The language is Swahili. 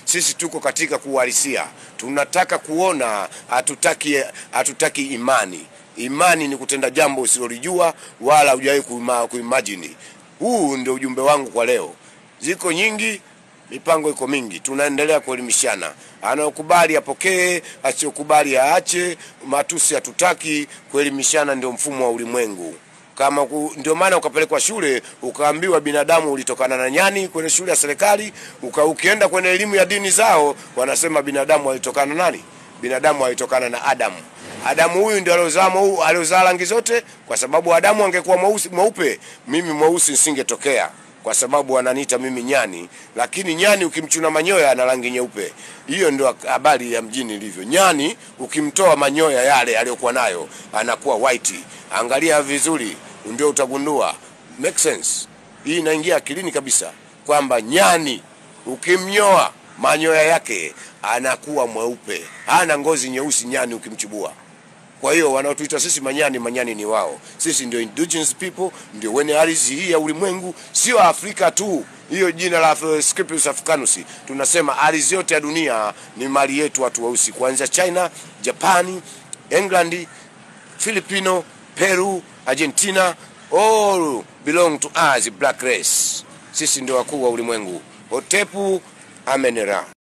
Sisi tuko katika kuhalisia. Tunataka kuona, hatutaki imani. Imani ni kutenda jambo usilolijua wala hujawahi kuimagine. Huu ndio ujumbe wangu kwa leo. Ziko nyingi, mipango iko mingi. Tunaendelea kuelimishana. Anayokubali apokee, asiyokubali aache. Matusi hatutaki. Kuelimishana ndio mfumo wa ulimwengu. Kama ndio maana ukapelekwa shule ukaambiwa binadamu ulitokana na nyani kwenye shule ya serikali, ukienda kwenye elimu ya dini zao wanasema binadamu alitokana nani? Binadamu alitokana na Adamu. Adamu huyu ndio aliozaa rangi zote, kwa sababu Adamu angekuwa mweupe, mimi mweusi nisingetokea, kwa sababu wananiita mimi nyani. Lakini nyani ukimchuna manyoya ana rangi nyeupe. Hiyo ndio habari ya mjini ilivyo. Nyani ukimtoa manyoya yale aliyokuwa nayo anakuwa white. Angalia vizuri ndio utagundua. Make sense. Hii inaingia akilini kabisa kwamba nyani ukimnyoa manyoya yake anakuwa mweupe. Hana ngozi nyeusi nyani ukimchubua. Kwa hiyo wanaotuita sisi manyani ni wao. Sisi ndio indigenous people, ndio wenye ardhi hii ya ulimwengu, sio Afrika tu. Hiyo jina la Scipio Africanus. Tunasema ardhi yote ya dunia ni mali yetu watu weusi, kuanzia China, Japan, England, Filipino, Peru, Argentina, all belong to us, black race. Sisi ndio wakuu wa ulimwengu. Hotepu Amenera.